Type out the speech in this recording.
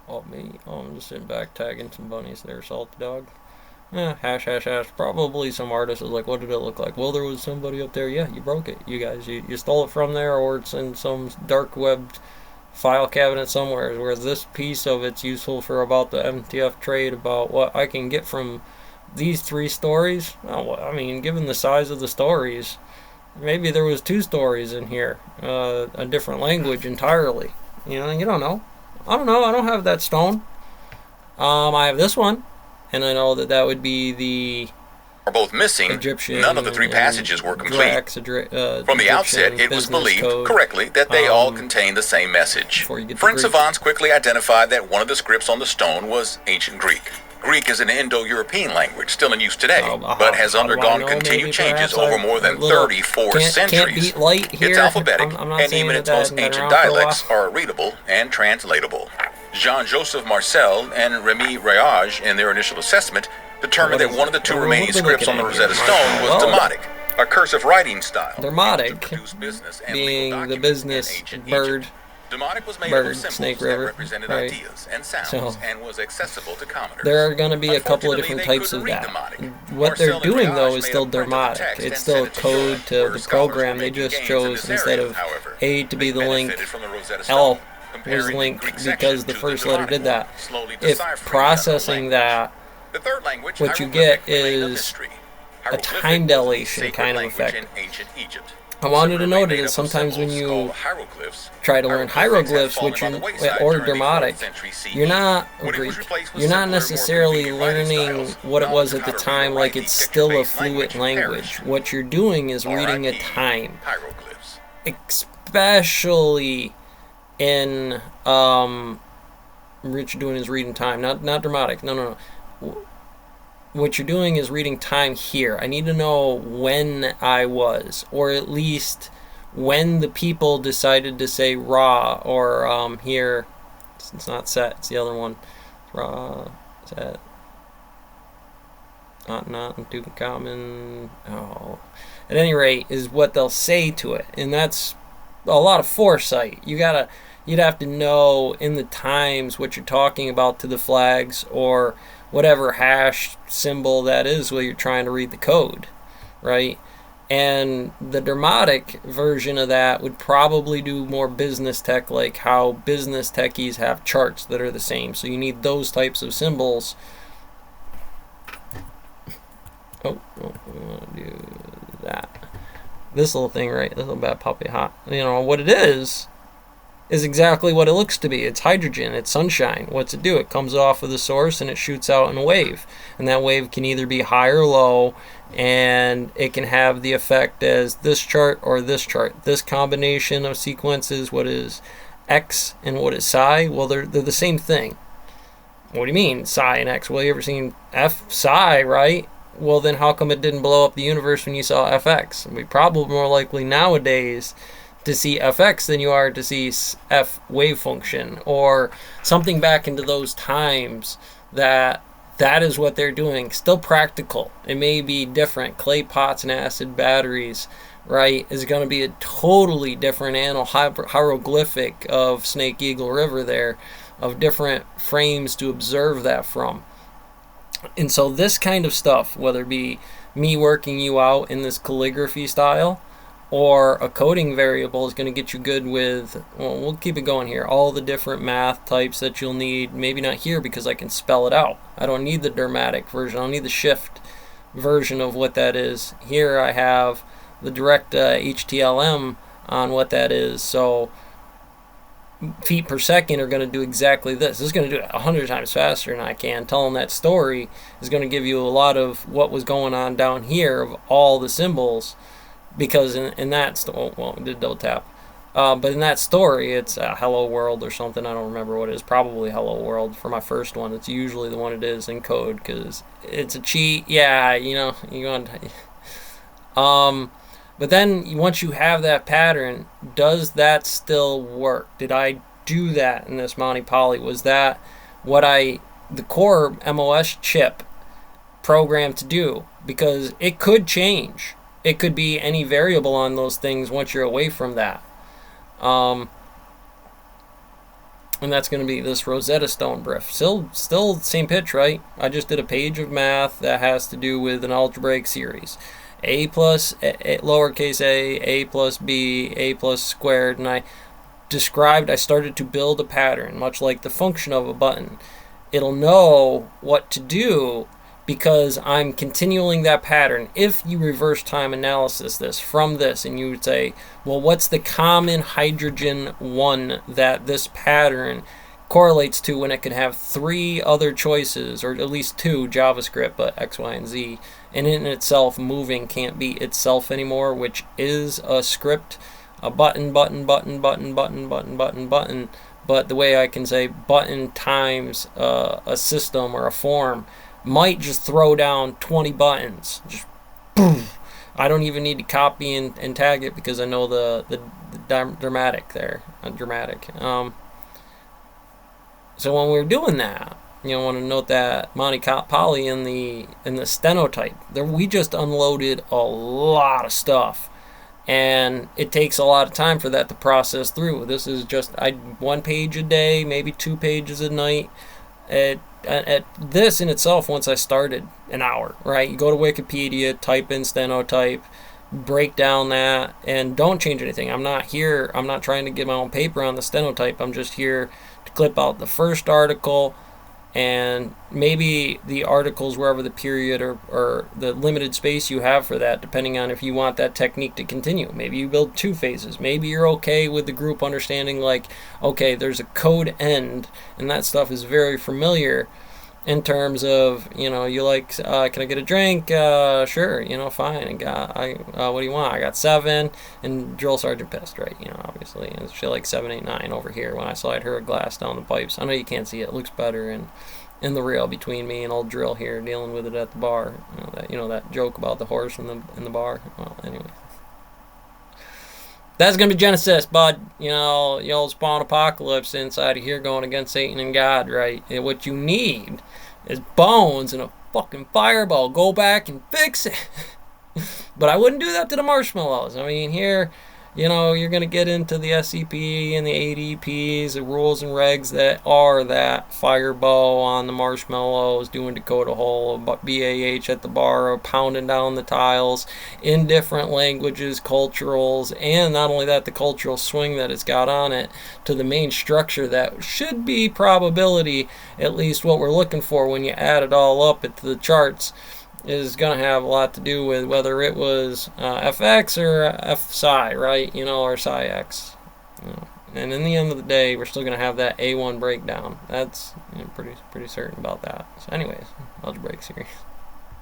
Oh, me? Oh, I'm just sitting back tagging some bunnies there, Salty Dog. Hash, hash, hash. Probably some artist was like, what did it look like? Well, there was somebody up there. Yeah, you broke it. You guys, you stole it from there, or it's in some dark web file cabinet somewhere where this piece of it's useful for about the MTF trade, about what I can get from these three stories. Oh, I mean, given the size of the stories, maybe there was two stories in here, a different language entirely. You don't know. I don't know. I don't have that stone. I have this one, and I know that that would be the are both missing. Egyptian. None of the three passages were complete. From the Egyptian outset, it was believed code, correctly that they all contained the same message. French savants quickly identified that one of the scripts on the stone was ancient Greek. Greek is an Indo-European language still in use today, but has undergone continued changes over more than 34 centuries. It's alphabetic, and even its most ancient dialects are readable and translatable. Jean-Joseph Marcel and Rémy Rayage, in their initial assessment, determined that one of the two remaining scripts on the Rosetta Stone was Demotic, a cursive writing style. Demotic, being the business bird. Demotic was made up of Snake symbols River, that represented right. ideas and sounds and was accessible to commoners. There are going to be a couple of different types of that. What they're doing, though, is still Dermotic. It's still a code to the program. They just chose, instead of A to be the link, L was linked because the first letter did that. If processing that, what you get is a time dilation kind of effect. I wanted to note it is sometimes when you try to learn hieroglyphs, or Dermotic, you're not Greek. You're not necessarily learning what it was at the time, like it's still a fluid language. What you're doing is reading a time, especially in what you're doing is reading time, not Dermotic. No. What you're doing is reading time here. I need to know when I was, or at least when the people decided to say Ra, or here, it's not set, it's the other one. Ra, set, not Tutankhamun. Oh, at any rate, is what they'll say to it, and that's a lot of foresight. You'd have to know in the times what you're talking about to the flags, or whatever hash symbol that is while you're trying to read the code, right? And the Dermotic version of that would probably do more business tech, like how business techies have charts that are the same. So you need those types of symbols. Oh, I want to do that. This little thing, right? This little bad puppy hot. What it is exactly what it looks to be. It's hydrogen, it's sunshine. What's it do? It comes off of the source and it shoots out in a wave. And that wave can either be high or low, and it can have the effect as this chart or this chart. This combination of sequences, what is X and what is psi? Well, they're the same thing. What do you mean, psi and X? Well, you ever seen F psi, right? Well, then how come it didn't blow up the universe when you saw FX? We probably more likely nowadays to see FX than you are to see F wave function, or something back into those times. That is what they're doing. Still practical. It may be different. Clay pots and acid batteries, right, is going to be a totally different hieroglyphic of Snake Eagle River there, of different frames to observe that from. And so this kind of stuff, whether it be me working you out in this calligraphy style, or a coding variable, is going to get you good with, well, we'll keep it going here, all the different math types that you'll need. Maybe not here because I can spell it out. I don't need the Dermatic version. I don't need the shift version of what that is. Here I have the direct HTLM on what that is. So feet per second are going to do exactly this. This is going to do it 100 times faster than I can. Telling that story is going to give you a lot of what was going on down here of all the symbols. Because in that it did double tap, but in that story, it's Hello World or something. I don't remember what it is. Probably Hello World for my first one. It's usually the one it is in code because it's a cheat. Yeah, you want. But then once you have that pattern, does that still work? Did I do that in this Monty Poly? Was that what the core MOS chip programmed to do? Because it could change. It could be any variable on those things once you're away from that. And that's going to be this Rosetta Stone brief. Still same pitch, right? I just did a page of math that has to do with an algebraic series. A plus lowercase a plus b, a plus squared, and I started to build a pattern, much like the function of a button. It'll know what to do because I'm continuing that pattern. If you reverse time analysis this from this, and you would say, well, what's the common hydrogen 1 that this pattern correlates to when it could have 3 other choices, or at least 2 JavaScript, but X, Y, and Z, and in itself moving can't be itself anymore, which is a script, a button, button, button, button, button, button, button, button. But the way I can say button times a system or a form might just throw down 20 buttons. Just boom. I don't even need to copy and tag it because I know the dramatic there. Dramatic. So when we were doing that, I want to note that Monte Poly in the stenotype, we just unloaded a lot of stuff. And it takes a lot of time for that to process through. This is just 1 page a day, maybe 2 pages a night. At this in itself, once I started, an hour, right? You go to Wikipedia, type in stenotype, break down that, and don't change anything. I'm not trying to get my own paper on the stenotype. I'm just here to clip out the first article and maybe the articles wherever the period or the limited space you have for that, depending on if you want that technique to continue. Maybe you build 2 phases. Maybe you're okay with the group understanding, like, okay, there's a code end, and that stuff is very familiar in terms of, you like, can I get a drink? Sure, fine. What do you want? I got 7, and drill sergeant pissed, right? Obviously, and she like 7, 8, 9 over here when I slide her a glass down the pipes. I know you can't see it. It looks better in the rail between me and old drill here dealing with it at the bar. That joke about the horse in the bar. Well, anyway. That's going to be Genesis, bud. The old Spawn Apocalypse inside of here going against Satan and God, right? And what you need is bones and a fucking fireball. Go back and fix it. But I wouldn't do that to the marshmallows. Here, you're going to get into the SCP and the ADPs, the rules and regs that are that fireball on the marshmallows, doing Dakota Hole, BAH at the bar, or pounding down the tiles in different languages, culturals, and not only that, the cultural swing that it's got on it to the main structure that should be probability, at least what we're looking for when you add it all up into the charts, is going to have a lot to do with whether it was FX or FPSI, right? Or PSI-X. And in the end of the day, we're still going to have that A1 breakdown. That's pretty certain about that. So anyways, algebraic series.